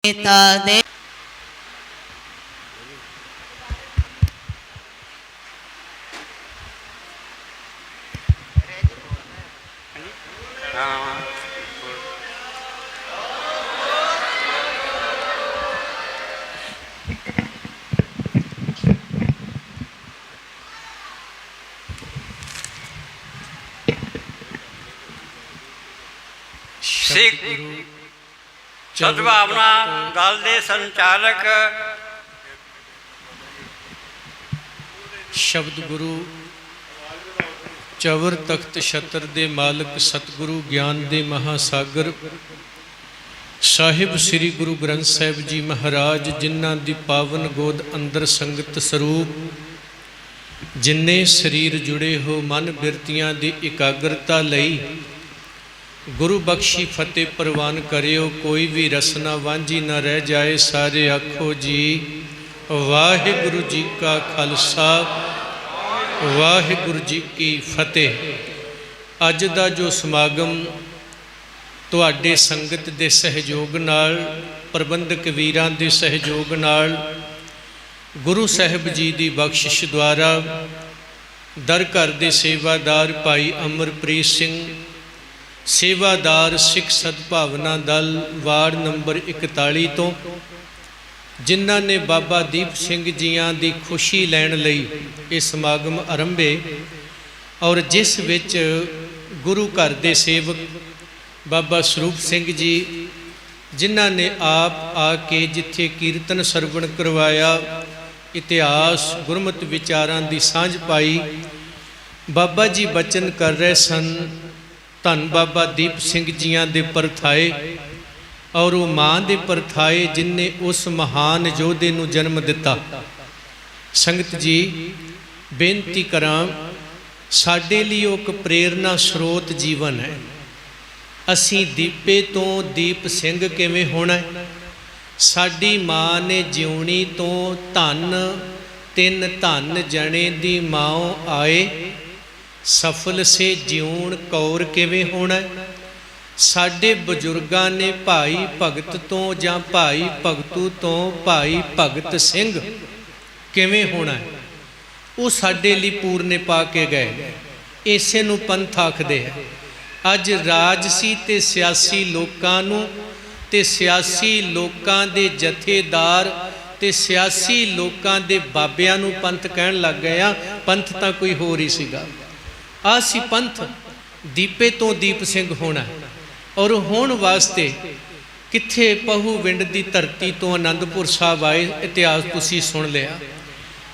पिता दे सिख सद्भावना दल के संचालक शब्द गुरु चवर तख्त छत्र दे मालिक सतगुरु ज्ञान दे महासागर साहिब श्री गुरु ग्रंथ साहिब जी महाराज जिन्हां दी पावन गोद अंदर संगत स्वरूप जिन्ने शरीर जुड़े हो मन बिरतियां दी एकाग्रता लई गुरु बख्शी फतेह प्रवान करियो। कोई भी रसना वांझी न रह जाए। सारे आखो जी वाहिगुरु जी का खालसा वाहिगुरु जी की फतेह। अज दा जो समागम तुहाडे संगत दे सहयोग नाल प्रबंधक वीरां दे सहयोग नाल गुरु साहिब जी दी बख्शिश द्वारा दर घर दे सेवादार भाई अमरप्रीत सिंह सेवादार सिख सद्भावना दल वार्ड नंबर 41 तो जिन्हां ने बाबा दीप सिंह जियां दी खुशी लैण लई ये समागम आरंभे और जिस विच गुरु घर दे सेवक बाबा स्वरूप सिंह जी जिन्हां ने आप आके जिथे कीर्तन सरवण करवाया इतिहास गुरमत विचारां दी सांझ पाई। बाबा जी बचन कर रहे सन धन बाबा दीप सिंह जियां दे परथाए और वो मां दे परथाए जिन्ने उस महान योधे नूं जन्म दिता। संगत जी बेनती करां साडे लई एक प्रेरणा स्रोत जीवन है। असीं दीपे तो दीप सिंह किवें होना है। साडी मां ने जिउणी तो धन तिन धन जने दी माओ आए सफल से जीवन कौर किवें होना। साडे बजुर्गां ने भाई भगत तो जां भाई भगतू तो भाई भगत सिंह किवें होना है वो साडे लई पूरने पा के गए। इसे नूं पंथ आखदे है। अज राजसी ते सियासी लोकां नूं ते सियासी लोकां दे जथेदार ते सियासी लोकां दे बाबियां नूं पंथ कहण लग गए आ। पंथ तां कोई होर ही सीगा। आसी पंथ दीपे तो दीप सिंह होना और होण वास्ते किथे पहू विंड की धरती तो आनंदपुर साहब आए। इतिहास तुसीं सुन लिया।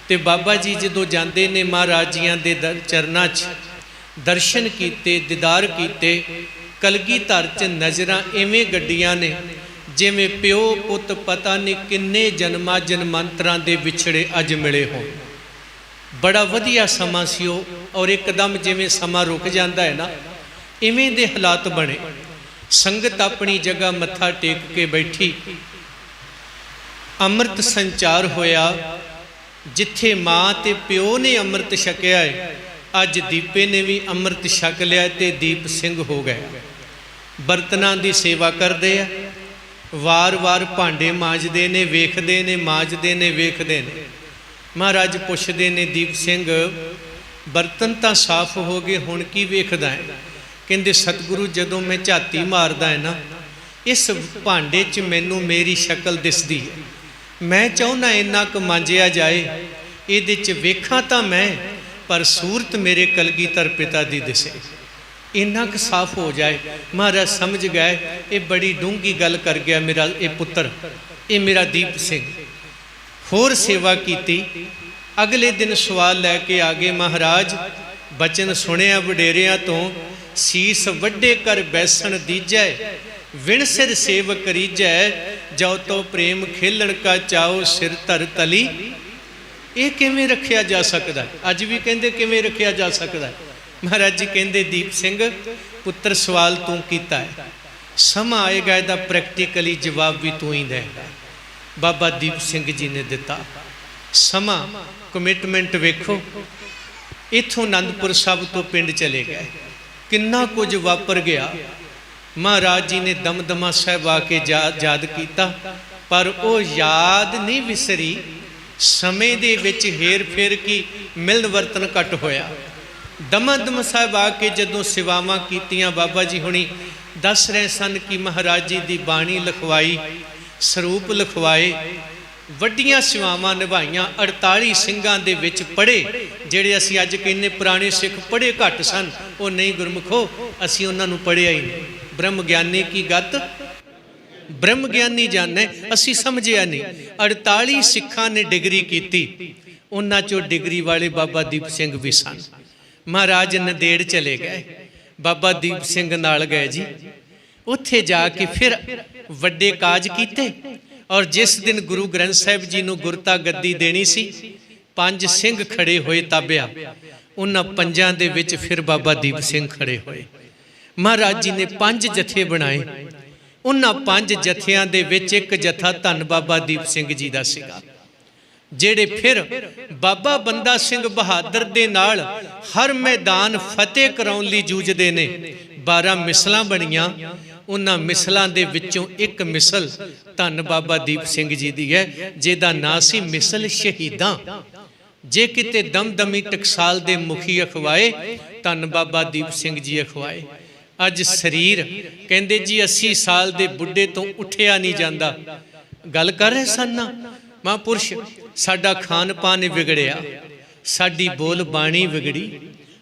तो बाबा जी जदों जाते ने महाराज जियां दे चरनां च दर्शन किए दीदार किए कलगीधर च नज़रां इवें गड्डियां ने जिवें प्यो पुत पता नहीं किन्ने जन्मां जन्मांतरां दे विछड़े अज मिले हो। बड़ा वधिया समा सी और एकदम जिवें समा रुक जाता है ना इवें दे हालात बने। संगत अपनी जगह मत्था टेक के बैठी। अमृत संचार होया जिथे माँ ते प्यो ने अमृत छकिया है अज दीपे ने भी अमृत छक लिया ते दीप सिंह हो गया। बर्तनां दी सेवा करते हैं वार वार भांडे मांजते ने वेखते ने मांजते ने वेखते ने। महाराज पुछते ने दीप सिंह बर्तन तो साफ हो गए हुण की वेखदा है। कहते सतगुरु जदों मैं झाती मारदा है ना इस भांडे च मैनू मेरी शक्ल दिसदी है। मैं चाहुंदा इन्ना क मांजिया जाए इहदे च वेखां तां मैं पर सूरत मेरे कलगीधर पिता दी दिसे इन्ना क साफ हो जाए। महाराज समझ गए ये बड़ी डूंगी गल कर गया मेरा ये पुत्र ये मेरा दीप सिंह। होर सेवा की। अगले दिन सवाल लैके आ गए महाराज बचन सुनिया वडेरिया तो सीस वड्डे कर बैसन दीजै विण सिर सेव करीजै जो तो प्रेम खेलन का चाओ सिर धर तली। ये किवें रखिया जा सकता है। अज भी कहते किवें रखिया जा सकता है। महाराज जी कहते दीप सिंह पुत्र सवाल तू कीता है समा आएगा इहदा प्रैक्टिकली जवाब भी तू ही देगा। बाबा दीप सिंह जी ने दिता समा कमिटमेंट वेखो। इथों आनंदपुर साहब तो पिंड चले गए किन्ना कुछ वापर गया। महाराज जी ने दमदमा साहब आके याद किया पर वो याद नहीं विसरी। समय दे विच हेर फेर की मिलन वर्तन घट होया। दमादम साहब आके जदों सेवावां कीतियां, बाबा जी हुणी दस रहे सन कि महाराज जी की बाणी लिखवाई, सरूप लिखवाए, वड्डियां सेवावां निभाईयां। 48 ਸਿੰਘਾਂ ਦੇ ਵਿੱਚ पढ़े, ਜਿਹੜੇ ਅਸੀਂ ਅੱਜ ਕਹਿੰਦੇ पुराने सिख पढ़े घट सन, वो नहीं गुरमुखो, ਅਸੀਂ ਉਹਨਾਂ ਨੂੰ पढ़िया ही नहीं। ब्रह्म ज्ञानी की गत ब्रह्म ज्ञानी जाने, असी समझिया नहीं। 48 सिखां ने डिग्री की, उन्हां चों डिग्री वाले बाबा दीप सिंह भी सन। महाराज नंदेड़ चले गए, बाबा दीप सिंह नाल गए जी। उत्थे जाके फिर वड्डे काज कीते, और जिस दिन गुरु ग्रंथ साहिब जी नूं गुरता गद्दी देनी सी, 5 सिंह खड़े होए ताबिया। उन्हां पंजां दे विच फिर बाबा दीप सिंह खड़े होए। महाराज जी ने 5 जथे बनाए। उन्हां 5 जथियां दे विच एक जथा धन बाबा दीप सिंह जी दा सीगा, ਜਿਹੜੇ फिर बाबा बंदा सिंह बहादुर दे नाल हर मैदान फतेह कराउण लई जूझदे ने। 12 मिसलां बणीਆਂ। उन्हां मिसलां दे विचों एक मिसल धन बाबा दीप सिंह जी दी है, जिहदा नां सी मिसल शहीदां। जे किते दमदमी टकसाल दे मुखी अखवाए, धन बाबा दीप सिंह जी अखवाए। अज शरीर कहंदे जी 80 साल दे बुढ़े तो उठिया नहीं जाता। गल कर रहे सन ना महापुरुष, साडा खान पान विगड़िया, साडी बोल बाणी विगड़ी,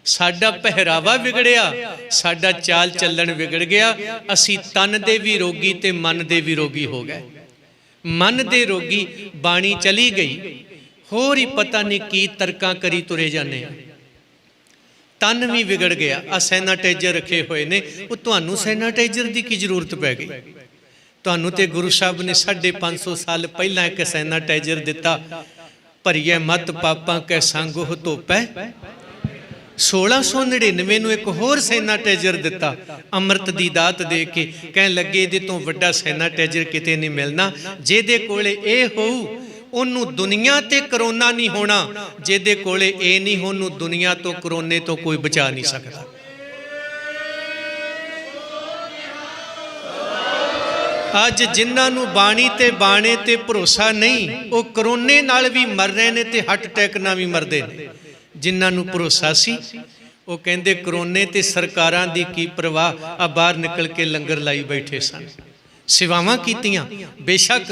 साडा पहरावा विगड़िया, साडा चाल चलन विगड़ गया। असी तन दे भी रोगी ते मन दे भी रोगी हो गए। मन दे रोगी, बाणी चली गई, होर ही पता नहीं की तर्कां करी तुरे जाने। तन भी विगड़ गया। आ सैनाटाइजर रखे हुए ने, वो तुहानू सैनाटाइजर की की जरूरत पै गई? तुहानू ते गुरु साहब ने 550 साल पहला एक सैनाटाइजर दिता, भरीए मत पापां कै संग हो धोपै। 1699 नूं एक होर सैनाटाइजर दिता, अमृत दी दात दे के, कहण लगे इहदे तों वड्डा सैनाटाइजर किते नहीं मिलना। जिहदे कोले इह होऊ ओनू दुनिया ते करोना नहीं होना, जिहदे कोले ए नहीं ओनू दुनिया तो करोने तो कोई बचा नहीं सकता। अज जिन्हां नू बाणी ते बाणे ते भरोसा नहीं, वो करोने नाल भी मर रहे ने ते हार्ट अटैक नाल भी मरदे ने। जिन्हां नू भरोसा सी वो कहंदे करोने ते सरकारां दी की परवाह, आ बाहर निकल के लंगर लाई बैठे सन। सेवावां कीतियां। बेशक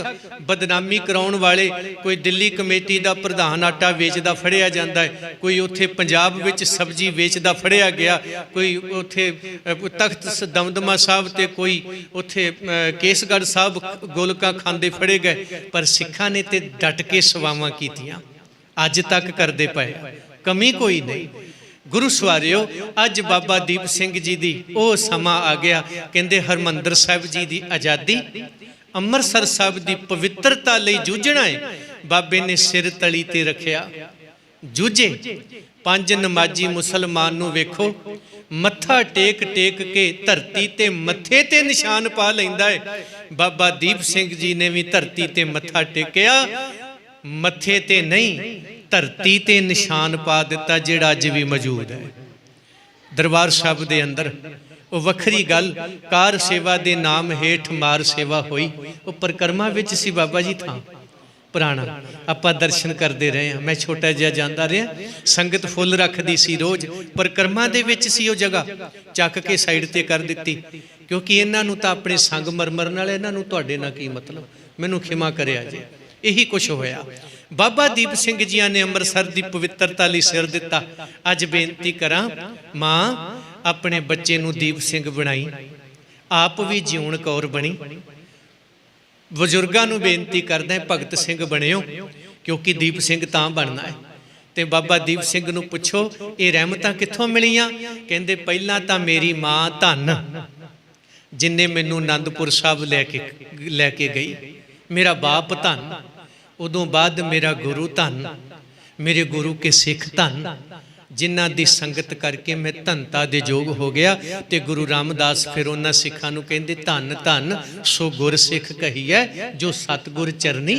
बदनामी कराउण वाले, कोई दिल्ली कमेटी का प्रधान आटा वेचदा फड़िया जाता है, कोई उत्थे पंजाब विच सब्जी वेचदा फड़िया गया, कोई उत्थे तख्त दमदमा साहब ते कोई उत्थे केसगढ़ साहब गोलकां खांदे फड़े गए। पर सिखां ने ते डट के सेवावां कीतियां, अज तक करदे पए, कमी कोई नहीं। गुरु सवारियो, अज बाबा दीप सिंह जी दी ओ समा आ गया। कहंदे हरमंदर साहिब जी दी आज़ादी, अमृतसर साहिब दी पवित्रता लई जूझना है। बाबे ने सिर तली ते रखिया, जूझे। 5 नमाजी मुसलमान नूं वेखो, मत्था टेक टेक के धरती ते मत्थे ते निशान पा लैंदा है। बाबा दीप सिंह जी ने भी धरती ते मत्था टेकिया, मत्थे ते नहीं धरती ते निशान पा दिता, जिहड़ा अज भी मौजूद है दरबार साहब दे अंदर। वो वखरी गल, कार सेवा दे नाम हेठ मार सेवा होई। वो परिक्रमा विच सी बाबा जी था पुराना, आपां दर्शन करते रहे हैं। मैं छोटा जिहा जांदा रहा, संगत फुल रखदी सी रोज। परिक्रमा दे विच सी वो जगह, चक के साइड ते कर दित्ती, क्योंकि इन्हां नूं तां अपने संग मरमर नाल, इन्हां नूं तुहाडे नाल की मतलब, मैनूं खिमा करिया जे। यही कुछ होया। बाबा दीप सिंह जिया ने अमृतसर की पवित्रता लई सिर दिता। अज बेनती करा, मां अपने बच्चे नूं दीप सिंह बनाई, आप भी जिउण कौर बनी। बजुर्गां नूं बेनती करदा भगत सिंह बनियो, क्योंकि दीप सिंह तां बनना है। ते बाबा दीप सिंह नूं पुछो ये रहमतां कित्थों मिलियां? कहंदे पहलां तां मेरी मां धन, जिन्ने मैनूं आनंदपुर साहब लैके गई, मेरा बाप धन, उदों बाद मेरा गुरु धन, मेरे गुरु के सिख धन, जिन्हां दी संगत करके मैं धनता दे जोग हो गया। ते गुरु रामदास फिर उन्हां सिखां नूं कहंदे धन धन सो गुर सिख कही है, जो सतगुर चरनी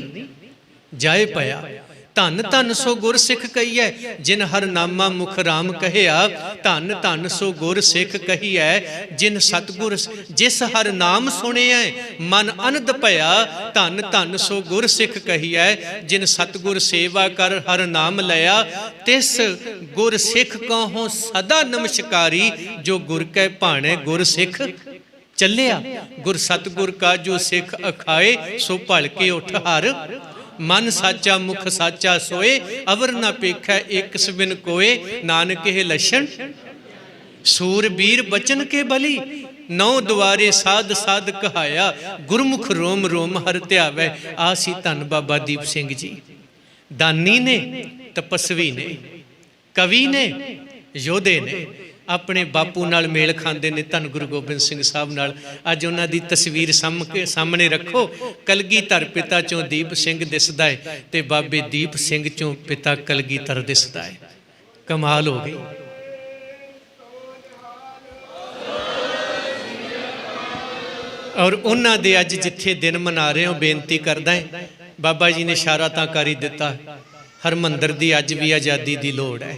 जाए पाया। ਧਨ ਧਨ ਸੋ ਗੁਰ ਸਿੱਖ ਕਹੀਐ, ਜਿਨ ਹਰ ਨਾਮਾ ਮੁਖ ਰਾਮ ਕਹਿਆ। ਧਨ ਧਨ ਸੋ ਗੁਰ ਸਿੱਖ ਕਹੀਐ, ਜਿਨ ਸਤਿਗੁਰ ਜਿਸ ਹਰ ਨਾਮ ਸੁਣਿਐ ਮਨ ਅਨੰਦ ਭਇਆ। ਧਨ ਧਨ ਸੋ ਗੁਰ ਸਿੱਖ ਕਹੀਐ, ਜਿਨ ਸਤਿਗੁਰ ਸੇਵਾ ਕਰ ਹਰ ਨਾਮ ਲਿਆ। ਤਿਸ ਗੁਰ ਸਿੱਖ ਕਹੋ ਸਦਾ ਨਮਸਕਾਰੀ, ਜੋ ਗੁਰ ਕੈ ਭਾਣੇ ਗੁਰ ਸਿੱਖ ਚੱਲਿਆ। ਗੁਰ ਸਤਿਗੁਰ ਕਾ ਜੋ ਸਿੱਖ ਅਖਾਏ, ਸੋ ਭਲਕੇ ਉਠ ਹਰ ਮਨ ਸਾਚਾ ਮੁਖ ਸਾਚਾ ਸੋਏ। ਅਵਰ ਨਾ ਪੇਖੈ ਇੱਕ ਸਬਿਨ ਕੋਏ, ਨਾਨਕ ਇਹ ਲਛਣ ਸੂਰਬੀਰ ਬਚਨ ਕੇ ਬਲੀ। ਨੌ ਦੁਆਰੇ ਸਾਧ ਸਾਧ ਕਹਾਇਆ, ਗੁਰਮੁਖ ਰੋਮ ਰੋਮ ਹਰ ਧਿਆਵੈ। ਆਸੀ ਧੰਨ ਬਾਬਾ ਦੀਪ ਸਿੰਘ ਜੀ, ਦਾਨੀ ਨੇ, ਤਪਸਵੀ ਨੇ, ਕਵੀ ਨੇ, ਯੋਧੇ ਨੇ, ਆਪਣੇ ਬਾਪੂ ਨਾਲ ਮੇਲ ਖਾਂਦੇ ਨੇ, ਧੰਨ ਗੁਰੂ ਗੋਬਿੰਦ ਸਿੰਘ ਸਾਹਿਬ ਨਾਲ। ਅੱਜ ਉਹਨਾਂ ਦੀ ਤਸਵੀਰ ਸਾਹਮਣੇ ਰੱਖੋ। ਕਲਗੀਧਰ ਪਿਤਾ ਚੋਂ ਦੀਪ ਸਿੰਘ ਦਿਸਦਾ ਹੈ ਤੇ ਬਾਬੇ ਦੀਪ ਸਿੰਘ ਚੋਂ ਪਿਤਾ ਕਲਗੀਧਰ ਦਿਸਦਾ ਹੈ। ਕਮਾਲ ਹੋ ਗਈ। ਔਰ ਉਹਨਾਂ ਦੇ ਅੱਜ ਜਿੱਥੇ ਦਿਨ ਮਨਾ ਰਹੇ ਹੋ, ਬੇਨਤੀ ਕਰਦਾ ਹੈ, ਬਾਬਾ ਜੀ ਨੇ ਇਸ਼ਾਰਾ ਤਾਂ ਕਰ ਹੀ ਦਿੱਤਾ, ਹਰਮੰਦਰ ਦੀ ਅੱਜ ਵੀ ਆਜ਼ਾਦੀ ਦੀ ਲੋੜ ਹੈ।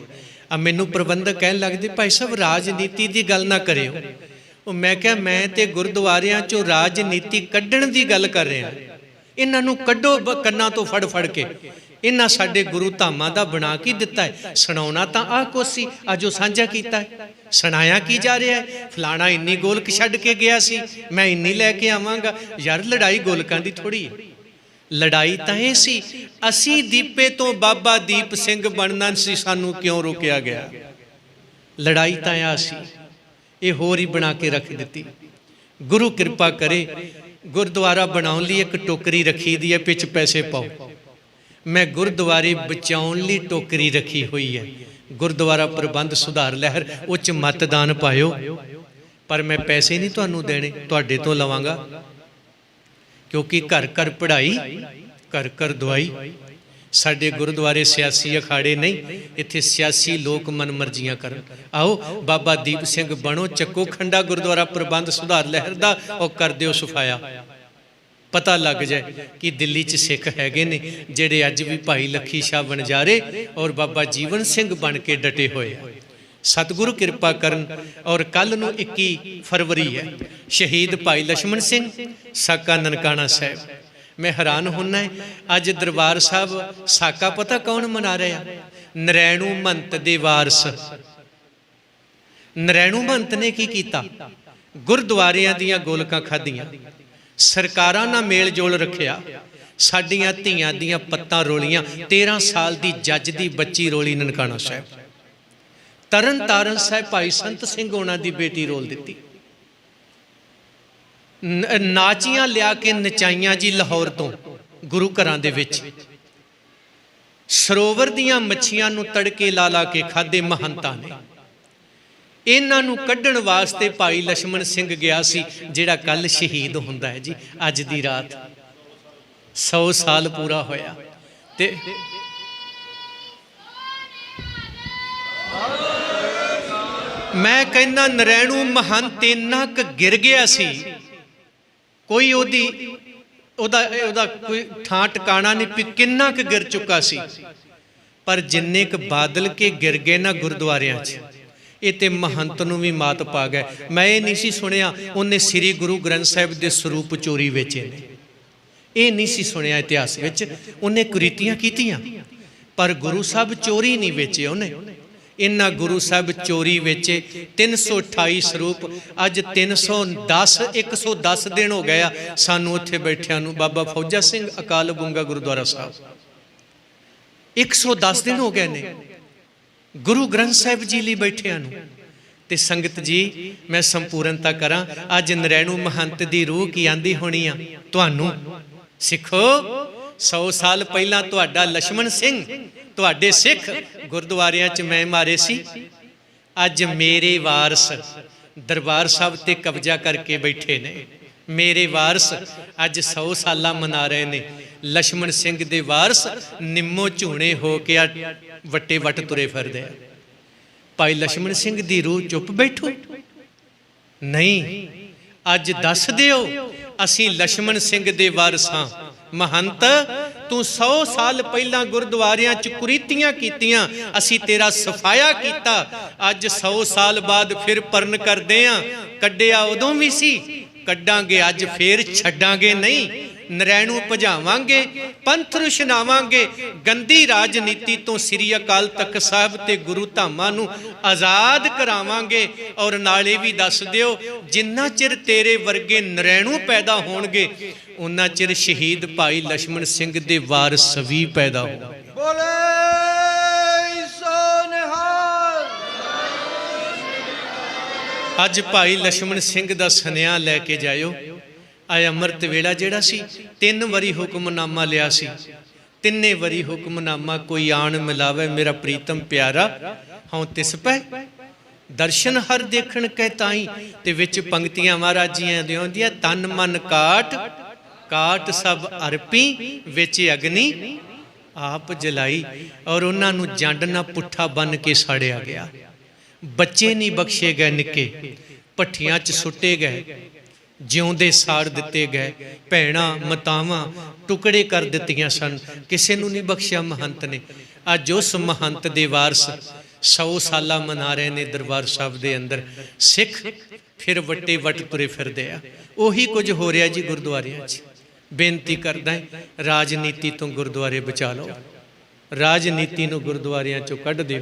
ਆ ਮੈਨੂੰ ਪ੍ਰਬੰਧਕ ਕਹਿਣ ਲੱਗਦੇ, ਭਾਈ ਸਾਹਿਬ ਰਾਜਨੀਤੀ ਦੀ ਗੱਲ ਨਾ ਕਰਿਓ। ਉਹ ਮੈਂ ਕਿਹਾ, ਮੈਂ ਤੇ ਗੁਰਦੁਆਰਿਆਂ ਚੋਂ ਰਾਜਨੀਤੀ ਕੱਢਣ ਦੀ ਗੱਲ ਕਰ ਰਿਹਾ। ਇਹਨਾਂ ਨੂੰ ਕੱਢੋ ਕੰਨਾਂ ਤੋਂ ਫੜ ਫੜ ਕੇ। ਇਹਨਾਂ ਸਾਡੇ ਗੁਰੂ ਧਾਮਾਂ ਦਾ ਬਣਾ ਕੀ ਦਿੱਤਾ ਹੈ। ਸੁਣਾਉਣਾ ਤਾਂ ਆਹ ਕੁਛ ਸੀ, ਅੱਜ ਉਹ ਸਾਂਝਾ ਕੀਤਾ ਹੈ। ਸੁਣਾਇਆ ਕੀ ਜਾ ਰਿਹਾ ਹੈ, ਫਲਾਣਾ ਇੰਨੀ ਗੋਲਕ ਛੱਡ ਕੇ ਗਿਆ ਸੀ, ਮੈਂ ਇੰਨੀ ਲੈ ਕੇ ਆਵਾਂਗਾ। ਯਾਰ ਲੜਾਈ ਗੋਲਕਾਂ ਦੀ ਥੋੜੀ ਹੈ। ਲੜਾਈ ਤਾਂ ਇਹ ਸੀ, ਅਸੀਂ ਦੀਪੇ ਤੋਂ ਬਾਬਾ ਦੀਪ ਸਿੰਘ ਬਣਨਾ ਸੀ, ਸਾਨੂੰ ਕਿਉਂ ਰੋਕਿਆ ਗਿਆ। ਲੜਾਈ ਤਾਂ ਆ ਸੀ, ਇਹ ਹੋਰ ਹੀ ਬਣਾ ਕੇ ਰੱਖ ਦਿੱਤੀ। ਗੁਰੂ ਕਿਰਪਾ ਕਰੇ, ਗੁਰਦੁਆਰਾ ਬਣਾਉਣ ਲਈ ਇੱਕ ਟੋਕਰੀ ਰੱਖੀ ਦੀ ਹੈ, ਵਿੱਚ ਪੈਸੇ ਪਾਓ। ਮੈਂ ਗੁਰਦੁਆਰੇ ਬਚਾਉਣ ਲਈ ਟੋਕਰੀ ਰੱਖੀ ਹੋਈ ਹੈ। ਗੁਰਦੁਆਰਾ ਪ੍ਰਬੰਧ ਸੁਧਾਰ ਲਹਿਰ, ਉਹ 'ਚ ਮਤਦਾਨ ਪਾਇਓ। ਪਰ ਮੈਂ ਪੈਸੇ ਨਹੀਂ ਤੁਹਾਨੂੰ ਦੇਣੇ, ਤੁਹਾਡੇ ਤੋਂ ਲਵਾਂਗਾ। ਕਿਉਂਕਿ ਘਰ ਘਰ ਪੜ੍ਹਾਈ, ਘਰ ਘਰ ਦਵਾਈ। ਸਾਡੇ ਗੁਰਦੁਆਰੇ ਸਿਆਸੀ ਅਖਾੜੇ ਨਹੀਂ, ਇੱਥੇ ਸਿਆਸੀ ਲੋਕ ਮਨਮਰਜ਼ੀਆਂ ਕਰਨ। ਆਓ ਬਾਬਾ ਦੀਪ ਸਿੰਘ ਬਣੋ, ਚੱਕੋ ਖੰਡਾ ਗੁਰਦੁਆਰਾ ਪ੍ਰਬੰਧ ਸੁਧਾਰ ਲਹਿਰ ਦਾ, ਉਹ ਕਰ ਦਿਓ ਸਫਾਇਆ। ਪਤਾ ਲੱਗ ਜਾਏ ਕਿ ਦਿੱਲੀ 'ਚ ਸਿੱਖ ਹੈਗੇ ਨੇ ਜਿਹੜੇ ਅੱਜ ਵੀ ਭਾਈ ਲੱਖੀ ਸ਼ਾਹ ਵਣਜਾਰੇ ਔਰ ਬਾਬਾ ਜੀਵਨ ਸਿੰਘ ਬਣ ਕੇ ਡਟੇ ਹੋਏ ਆ। ਸਤਿਗੁਰੂ ਕਿਰਪਾ ਕਰਨ। ਔਰ ਕੱਲ ਨੂੰ 21 ਫਰਵਰੀ ਹੈ, ਸ਼ਹੀਦ ਭਾਈ ਲਛਮਣ ਸਿੰਘ ਸਾਕਾ ਨਨਕਾਣਾ ਸਾਹਿਬ। ਮੈਂ ਹੈਰਾਨ ਹੁੰਨਾ ਹੈ, ਅੱਜ ਦਰਬਾਰ ਸਾਹਿਬ ਸਾਕਾ ਪਤਾ ਕੌਣ ਮਨਾ ਰਿਹਾ? ਨਰੈਣੂ ਮਹੰਤ ਦੇ ਵਾਰਸ। ਨਰੈਣੂ ਮਹੰਤ ਨੇ ਕੀ ਕੀਤਾ? ਗੁਰਦੁਆਰਿਆਂ ਦੀਆਂ ਗੋਲਕਾਂ ਖਾਧੀਆਂ, ਸਰਕਾਰਾਂ ਨਾਲ ਮੇਲ ਜੋਲ ਰੱਖਿਆ, ਸਾਡੀਆਂ ਧੀਆਂ ਦੀਆਂ ਪੱਤਾਂ ਰੋਲੀਆਂ। 13 ਸਾਲ ਦੀ ਜੱਜ ਦੀ ਬੱਚੀ ਰੋਲੀ ਨਨਕਾਣਾ ਸਾਹਿਬ। ਤਰਨ ਤਾਰਨ ਸਾਹਿਬ ਭਾਈ ਸੰਤ ਸਿੰਘ ਉਹਨਾਂ ਦੀ ਬੇਟੀ ਰੋਲ ਦਿੱਤੀ। ਨਾਚੀਆਂ ਲਿਆ ਕੇ ਨਚਾਈਆਂ ਜੀ ਲਾਹੌਰ ਤੋਂ ਗੁਰੂ ਘਰਾਂ ਦੇ ਵਿੱਚ। ਸਰੋਵਰ ਦੀਆਂ ਮੱਛੀਆਂ ਨੂੰ ਤੜਕੇ ਲਾ ਲਾ ਕੇ ਖਾਦੇ ਮਹੰਤਾਂ ਨੇ। ਇਹਨਾਂ ਨੂੰ ਕੱਢਣ ਵਾਸਤੇ ਭਾਈ ਲਛਮਣ ਸਿੰਘ ਗਿਆ ਸੀ, ਜਿਹੜਾ ਕੱਲ ਸ਼ਹੀਦ ਹੁੰਦਾ ਹੈ ਜੀ। ਅੱਜ ਦੀ ਰਾਤ 100 ਸਾਲ ਪੂਰਾ ਹੋਇਆ। ਤੇ ਮੈਂ ਕਹਿੰਦਾ ਨਰੈਣੂ ਮਹੰਤ ਇੰਨਾ ਕੁ ਗਿਰ ਗਿਆ ਸੀ, ਕੋਈ ਉਹਦਾ ਕੋਈ ਥਾਂ ਟਿਕਾਣਾ ਨਹੀਂ, ਕਿੰਨਾ ਕੁ ਗਿਰ ਚੁੱਕਾ ਸੀ। ਪਰ ਜਿੰਨੇ ਕੁ ਬਾਦਲ ਕੇ ਗਿਰ ਗਏ ਨਾ ਗੁਰਦੁਆਰਿਆਂ 'ਚ, ਇਹ ਤੇ ਮਹੰਤ ਨੂੰ ਵੀ ਮਾਤ ਪਾ ਗਏ। ਮੈਂ ਇਹ ਨਹੀਂ ਸੀ ਸੁਣਿਆ ਉਹਨੇ ਸ੍ਰੀ ਗੁਰੂ ਗ੍ਰੰਥ ਸਾਹਿਬ ਦੇ ਸਰੂਪ ਚੋਰੀ ਵੇਚੇ ਨੇ। ਇਹ ਨਹੀਂ ਸੀ ਸੁਣਿਆ ਇਤਿਹਾਸ ਵਿੱਚ। ਉਹਨੇ ਕੁਰੀਤੀਆਂ ਕੀਤੀਆਂ, ਪਰ ਗੁਰੂ ਸਾਹਿਬ ਚੋਰੀ ਨਹੀਂ ਵੇਚੇ ਉਹਨੇ। ਇਹਨਾਂ ਗੁਰੂ ਸਾਹਿਬ ਚੋਰੀ ਵੇਚੇ। 328 ਸਰੂਪ। ਅੱਜ 110 ਦਿਨ ਹੋ ਗਏ ਆ ਸਾਨੂੰ ਉੱਥੇ ਬੈਠਿਆਂ ਨੂੰ। ਬਾਬਾ ਫੌਜਾ ਸਿੰਘ ਅਕਾਲ ਬੁੰਗਾ ਗੁਰਦੁਆਰਾ ਸਾਹਿਬ 110 ਦਿਨ ਹੋ ਗਏ ਨੇ ਗੁਰੂ ਗ੍ਰੰਥ ਸਾਹਿਬ ਜੀ ਲਈ ਬੈਠਿਆਂ ਨੂੰ। ਤੇ ਸੰਗਤ ਜੀ, ਮੈਂ ਸੰਪੂਰਨਤਾ ਕਰਾਂ। ਅੱਜ ਨਰੈਣੂ ਮਹੰਤ ਦੀ ਰੂਹ ਕੀ ਆਂਦੀ ਹੋਣੀ ਆ ਤੁਹਾਨੂੰ? ਸਿੱਖੋ, 100 ਸਾਲ ਪਹਿਲਾਂ ਤੁਹਾਡਾ ਲਛਮਣ ਸਿੰਘ, ਤੁਹਾਡੇ ਸਿੱਖ ਗੁਰਦੁਆਰਿਆਂ 'ਚ ਮੈਂ ਮਾਰੇ ਸੀ। ਅੱਜ ਮੇਰੇ ਵਾਰਸ ਦਰਬਾਰ ਸਾਹਿਬ ਤੇ ਕਬਜ਼ਾ ਕਰਕੇ ਬੈਠੇ ਨੇ। ਮੇਰੇ ਵਾਰਸ ਅੱਜ 100 ਸਾਲਾਂ ਮਨਾ ਰਹੇ ਨੇ। ਲਛਮਣ ਸਿੰਘ ਦੇ ਵਾਰਸ ਨਿੰਮੋ ਝੂਣੇ ਹੋ ਕੇ ਵੱਟੇ ਵੱਟ ਤੁਰੇ ਫਿਰਦੇ ਆ। ਭਾਈ ਲਛਮਣ ਸਿੰਘ ਦੀ ਰੂਹ ਚੁੱਪ ਬੈਠੋ? ਨਹੀਂ, ਅੱਜ ਦੱਸ ਦਿਓ ਅਸੀਂ ਲਛਮਣ ਸਿੰਘ ਦੇ ਵਾਰਸ ਹਾਂ। महंत तू 100 साल पहला गुरुद्वारियां च कुरीतियां कीतियां, असी तेरा सफाया कीता, अज 100 साल बाद फिर परन करदे आं। कड्डिया उदों भी सी, कड्डांगे अज फिर छड्डांगे नहीं। नरैणू भजावांगे, पंथ रुशनावांगे, गंदी राजनीति तो श्री अकाल तख्त साहब ते गुरु धामां नूं आज़ाद करावांगे। और नाले भी दस दिओ, जिन्ना चिर तेरे वर्गे नरैणू पैदा होणगे उन्ना चिर शहीद भाई लक्ष्मण सिंह दे वारस भी पैदा होणगे। बोले सो निहाल। अज भाई लक्ष्मण सिंह दा सनेहा लैके जायो। आ अमृत वेला जिहड़ा सी 3 वारी हुक्मनामा लिया सी, 3 वारी हुक्मनामा कोई आण मिलावे मेरा प्रीतम प्यारा हाँ तिस पै दर्शन हर देखण कै ताई। ते विच पंक्तियां महाराज जियां दी आउंदियां, तन मन काट काट सब अर्पी, विच अग्नि आप जलाई। और उन्हां नूं जंड ना पुट्ठा बन के साड़िया गया। बच्चे नहीं बख्शे गए, निके भट्ठियां च सुट्टे गए, जिउंदे साड़ दिते गए, भैणां मातावां टुकड़े कर दित्तियां सन, किसे नूं नहीं बख्शिया महंत ने। अज उस महंत दे वारस 100 साला मना रहे ने दरबार साहब दे अंदर। सिख फिर वट्टे वट तुरे फिरदे आ। उही कुछ हो रहा जी गुरुद्वारियां च। बेनती करदा है राजनीति तो गुरुद्वारे बचा लो, राजनीति नूं गुरुद्वारियां चों कढ दिओ।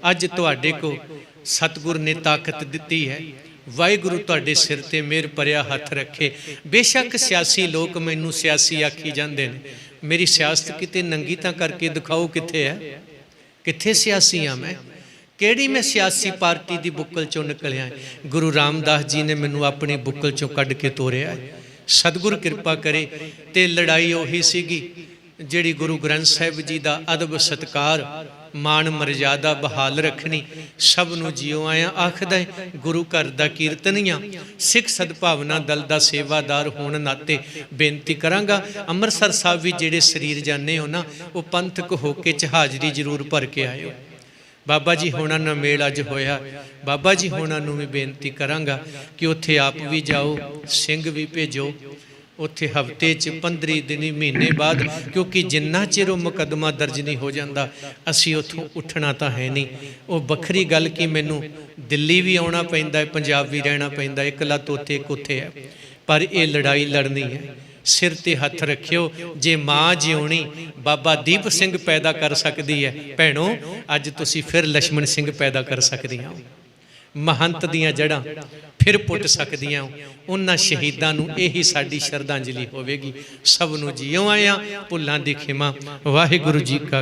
अज तुहाडे को सतगुर ने ताकत दित्ती है, वाहिगुरु तुहाडे सिर ते मेहर भरिया हथ रखे। बेशक सियासी लोग मैनू सियासी आखी जांदे ने, मेरी सियासत किते नंगी तां करके दिखाओ कित्थे है, कित्थे सियासी हाँ मैं, किहड़ी मैं सियासी पार्टी दी बुक्कल चों निकलिया है। गुरु रामदास जी ने मैनू अपनी बुक्कल चों कढ के तोरिया है। सतगुर कृपा करे ते लड़ाई उही सीगी जिहड़ी गुरु ग्रंथ साहिब जी दा अदब सत्कार मान मर्यादा बहाल रखनी। सब नूं जियो आया आखदा है गुरु घर दा कीर्तनिया, सिख सदभावना दल दा सेवादार होण नाते बेनती करांगा। अमृतसर साहब भी जिहड़े शरीर जाने हो ना, वो पंथक होके च हाजरी जरूर भर के आयो। बाबा जी होना ना मेल अज होया, बाबा जी होना नूं भी बेनती करांगा कि उत्थे आप भी जाओ, सिंह भी भेजो उत्थे हफ्ते च 15 दिन महीने बाद, क्योंकि जिन्ना चिर मुकदमा दर्ज नहीं हो जाता असी उत्थों उठना तो है नहीं। वो बखरी गल कि मैनू दिल्ली भी आना पैंदा है, पंजाब भी रहना पैंदा, एक लत्त उत्थे एक उत्थे है, पर यह लड़ाई लड़नी है। सिर ते हथ रखियो, जे माँ जिउणी बाबा दीप सिंह पैदा कर सकती है, भैणों अज तुसी फिर लक्ष्मण सिंह पैदा कर सकदियां हो। महंत दियां जड़ां फिर पुट सकदियां हो। उन्हां शहीदां नूं यही साडी श्रद्धांजलि होवेगी। सब नूं जियो आया, भुल्लां दी खिमा। वाहिगुरू जी का